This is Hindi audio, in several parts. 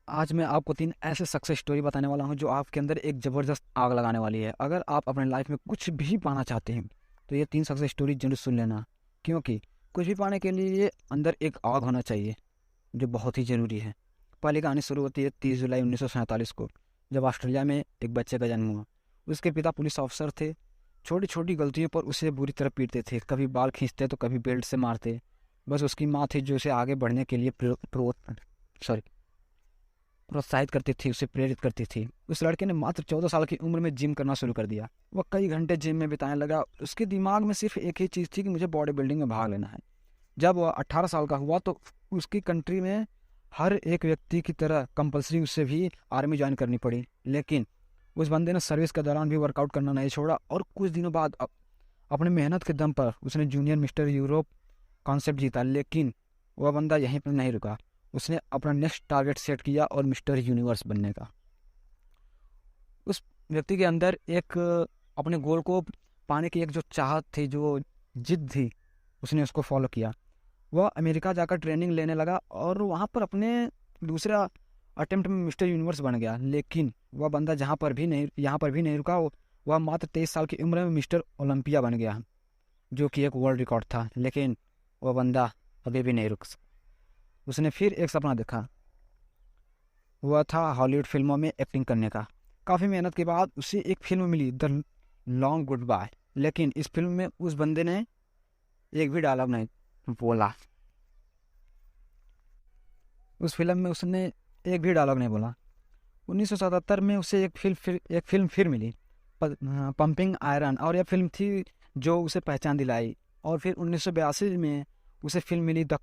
आज मैं आपको 3 ऐसे सक्सेस स्टोरी बताने वाला हूँ जो आपके अंदर एक ज़बरदस्त आग लगाने वाली है। अगर आप अपने लाइफ में कुछ भी पाना चाहते हैं तो ये 3 सक्सेस स्टोरी ज़रूर सुन लेना, क्योंकि कुछ भी पाने के लिए अंदर एक आग होना चाहिए जो बहुत ही ज़रूरी है। पहली कहानी शुरू होती है 30 जुलाई 1947 को, जब ऑस्ट्रेलिया में एक बच्चे का जन्म हुआ। उसके पिता पुलिस ऑफिसर थे। छोटी छोटी गलतियों पर उसे बुरी तरह पीटते थे, कभी बाल खींचते तो कभी बेल्ट से मारते। बस उसकी माँ थी जो उसे आगे बढ़ने के लिए सॉरी प्रोत्साहित करती थी, उसे प्रेरित करती थी। उस लड़के ने मात्र 14 साल की उम्र में जिम करना शुरू कर दिया। वह कई घंटे जिम में बिताने लगा। उसके दिमाग में सिर्फ एक ही चीज़ थी कि मुझे बॉडी बिल्डिंग में भाग लेना है। जब वह 18 साल का हुआ तो उसकी कंट्री में हर एक व्यक्ति की तरह कंपलसरी उसे भी आर्मी ज्वाइन करनी पड़ी। लेकिन उस बंदे ने सर्विस के दौरान भी वर्कआउट करना नहीं छोड़ा, और कुछ दिनों बाद अपनी मेहनत के दम पर उसने जूनियर मिस्टर यूरोप कॉन्सेप्ट जीता। लेकिन वह बंदा यहीं पर नहीं रुका। उसने अपना नेक्स्ट टारगेट सेट किया और मिस्टर यूनिवर्स बनने का। उस व्यक्ति के अंदर एक अपने गोल को पाने की एक जो चाहत थी, जो जिद थी, उसने उसको फॉलो किया। वह अमेरिका जाकर ट्रेनिंग लेने लगा और वहाँ पर अपने दूसरा अटेम्प्ट में मिस्टर यूनिवर्स बन गया। लेकिन वह बंदा यहाँ पर भी नहीं रुका। वह मात्र 23 साल की उम्र में मिस्टर ओलंपिया बन गया, जो कि एक वर्ल्ड रिकॉर्ड था। लेकिन वह बंदा अभी भी नहीं रुक। उसने फिर एक सपना देखा। वह था हॉलीवुड फिल्मों में एक्टिंग करने का। काफ़ी मेहनत के बाद उसे एक फिल्म मिली, द लॉन्ग गुड बाय। लेकिन इस फिल्म में उस बंदे ने एक भी डायलॉग नहीं बोला। उस फिल्म में उसने एक भी डायलॉग नहीं बोला। 1977 में उसे एक फिल्म फिर मिली, पंपिंग आयरन, और यह फिल्म थी जो उसे पहचान दिलाई। और फिर 1982 में उसे फिल्म मिली द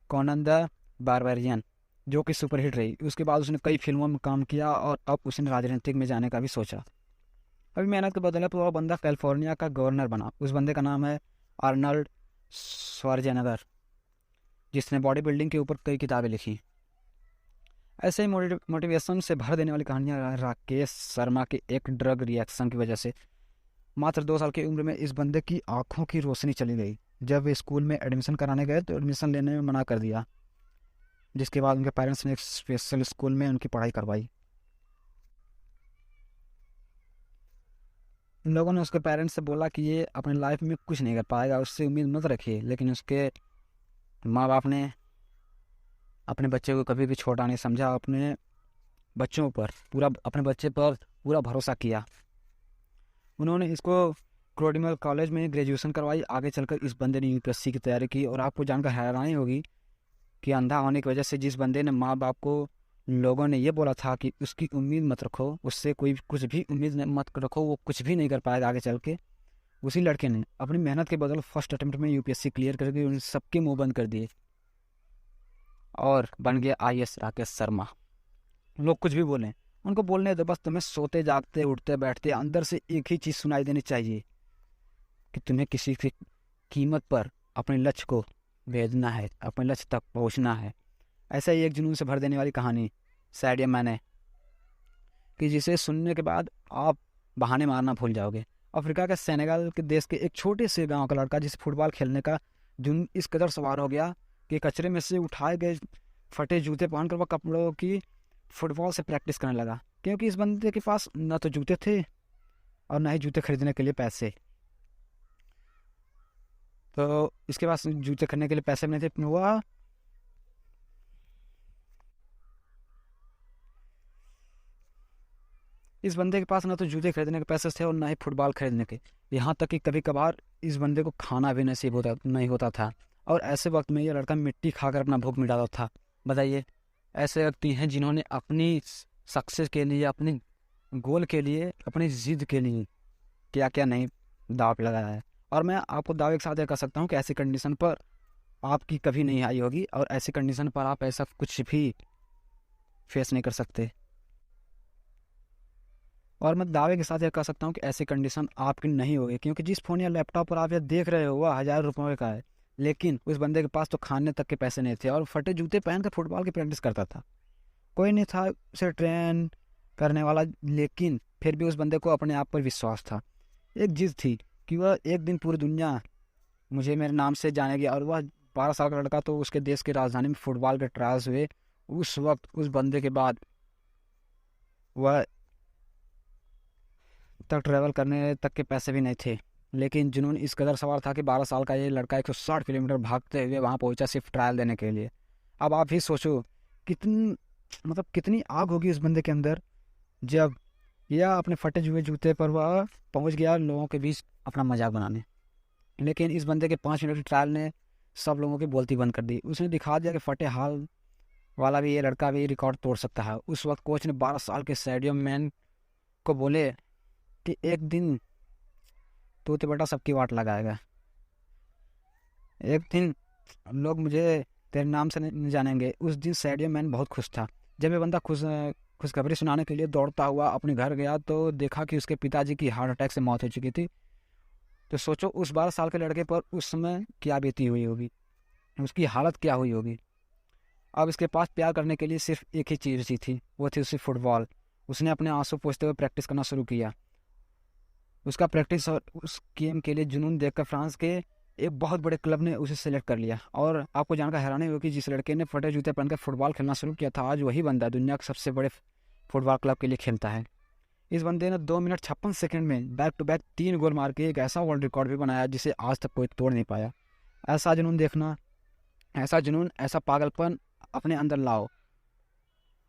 कॉनन द बारबेरियन, जो कि सुपरहिट रही। उसके बाद उसने कई फिल्मों में काम किया और अब उसने राजनीतिक में जाने का भी सोचा। अभी मेहनत के बदले पर वह बंदा कैलिफोर्निया का गवर्नर बना। उस बंदे का नाम है आर्नल्ड श्वार्जेनेगर, जिसने बॉडी बिल्डिंग के ऊपर कई किताबें लिखी। ऐसे ही मोटिवेशन से भर देने वाली कहानियाँ राकेश शर्मा के एक ड्रग रिएक्शन की वजह से मात्र 2 साल की उम्र में इस बंदे की आंखों की रोशनी चली गई। जब वे स्कूल में एडमिशन कराने गए तो एडमिशन लेने में मना कर दिया, जिसके बाद उनके पेरेंट्स ने एक स्पेशल स्कूल में उनकी पढ़ाई करवाई। उन लोगों ने उसके पेरेंट्स से बोला कि ये अपने लाइफ में कुछ नहीं कर पाएगा, उससे उम्मीद मत रखिए। लेकिन उसके माँ बाप ने अपने बच्चे को कभी भी छोटा नहीं समझा। अपने बच्चे पर पूरा भरोसा किया। उन्होंने इसको क्रोडिमल कॉलेज में ग्रेजुएशन करवाई। आगे चलकर इस बंदे ने यूपीएससी की तैयारी की। और आपको जानकर हैरानी होगी कि अंधा होने की वजह से जिस बंदे ने माँ बाप को, लोगों ने ये बोला था कि उसकी उम्मीद मत रखो, उससे कोई कुछ भी उम्मीद मत रखो, वो कुछ भी नहीं कर पाएगा आगे चल के, उसी लड़के ने अपनी मेहनत के बदल फर्स्ट अटेम्प्ट में यूपीएससी क्लियर करके उन सबके मुंह बंद कर दिए और बन गया आईएएस राकेश शर्मा। लोग कुछ भी बोलें, उनको बोलने दो। बस तुम्हें सोते जागते उठते बैठते अंदर से एक ही चीज़ सुनाई देनी चाहिए कि तुम्हें किसी की कीमत पर अपने लक्ष्य को भेजना है, अपने लक्ष्य तक पहुंचना है। ऐसा ही एक जुनून से भर देने वाली कहानी सैडिया मैने, कि जिसे सुनने के बाद आप बहाने मारना भूल जाओगे। अफ्रीका के सेनेगल के देश के एक छोटे से गांव का लड़का जिसे फुटबॉल खेलने का जुनून इस कदर सवार हो गया कि कचरे में से उठाए गए फटे जूते पहनकर वह कपड़ों की फुटबॉल से प्रैक्टिस करने लगा। क्योंकि इस बंदे के पास न तो जूते थे और न ही जूते खरीदने के लिए पैसे। तो इसके पास जूते खरीदने के लिए पैसे नहीं थे। वह इस बंदे के पास ना तो जूते खरीदने के पैसे थे और ना ही फुटबॉल खरीदने के। यहाँ तक कि कभी कभार इस बंदे को खाना भी नसीब होता नहीं होता था। और ऐसे वक्त में ये लड़का मिट्टी खाकर अपना भूख मिटाता था। बताइए, ऐसे व्यक्ति हैं जिन्होंने अपनी सक्सेस के लिए, अपनी गोल के लिए, अपनी जिद के लिए क्या क्या नहीं दाव पे लगाया है। और मैं आपको दावे के साथ ये कह सकता हूँ कि ऐसी कंडीशन पर आपकी कभी नहीं आई होगी, और ऐसी कंडीशन पर आप ऐसा कुछ भी फेस नहीं कर सकते। और मैं दावे के साथ यह कह सकता हूँ कि ऐसी कंडीशन आपकी नहीं होगी, क्योंकि जिस फ़ोन या लैपटॉप पर आप यह देख रहे हो वह 1000 रुपये का है। लेकिन उस बंदे के पास तो खाने तक के पैसे नहीं थे और फटे जूते पहन कर फुटबॉल की प्रैक्टिस करता था। कोई नहीं था उसे ट्रेन करने वाला, लेकिन फिर भी उस बंदे को अपने आप पर विश्वास था। एक जिद थी कि वह एक दिन पूरी दुनिया मुझे मेरे नाम से जानेगी। और वह 12 साल का लड़का तो उसके देश की राजधानी में फुटबॉल के ट्रायल्स हुए उस वक्त उस बंदे के बाद वह तक ट्रैवल करने तक के पैसे भी नहीं थे, लेकिन जुनून इस कदर सवार था कि 12 साल का ये लड़का 160 किलोमीटर भागते हुए वहाँ पहुँचा सिर्फ ट्रायल देने के लिए। अब आप ही सोचो कितनी कितनी आग होगी उस बंदे के अंदर, जब यह अपने फटे हुए जूते पर वह पहुँच गया लोगों के बीच अपना मजाक बनाने। लेकिन इस बंदे के 5 मिनट की ट्रायल ने सब लोगों की बोलती बंद कर दी। उसने दिखा दिया कि फटे हाल वाला भी ये लड़का भी रिकॉर्ड तोड़ सकता है। उस वक्त कोच ने 12 साल के स्टेडियम मैन को बोले कि एक दिन तू तो बेटा सबकी वाट लगाएगा, एक दिन लोग मुझे तेरे नाम से नहीं जानेंगे। उस दिन स्टेडियम मैन बहुत खुश था। जब ये बंदा खुशखबरी सुनाने के लिए दौड़ता हुआ अपने घर गया तो देखा कि उसके पिताजी की हार्ट अटैक से मौत हो चुकी थी। तो सोचो उस 12 साल के लड़के पर उस समय क्या बीती हुई होगी, उसकी हालत क्या हुई होगी। अब इसके पास प्यार करने के लिए सिर्फ एक ही चीज़ बची थी, वो थी उसकी फुटबॉल। उसने अपने आंसू पोंछते हुए प्रैक्टिस करना शुरू किया। उसका प्रैक्टिस और उस गेम के लिए जुनून देखकर फ्रांस के एक बहुत बड़े क्लब ने उसे सेलेक्ट कर लिया। और आपको जानकर हैरानी होगी कि जिस लड़के ने फटे जूते पहनकर फुटबॉल खेलना शुरू किया था, आज वही बंदा दुनिया के सबसे बड़े फुटबॉल क्लब के लिए खेलता है। इस बंदे ने 2 मिनट 56 सेकंड में बैक टू बैक 3 गोल मार के एक ऐसा वर्ल्ड रिकॉर्ड भी बनाया जिसे आज तक कोई तोड़ नहीं पाया। ऐसा जुनून देखना, ऐसा जुनून, ऐसा पागलपन अपने अंदर लाओ,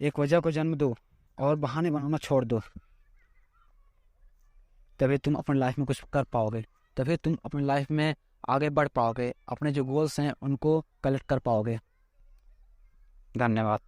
एक वजह को जन्म दो और बहाने बनाना छोड़ दो। तभी तुम अपनी लाइफ में कुछ कर पाओगे, तभी तुम अपनी लाइफ में आगे बढ़ पाओगे, अपने जो गोल्स हैं उनको कलेक्ट कर पाओगे। धन्यवाद।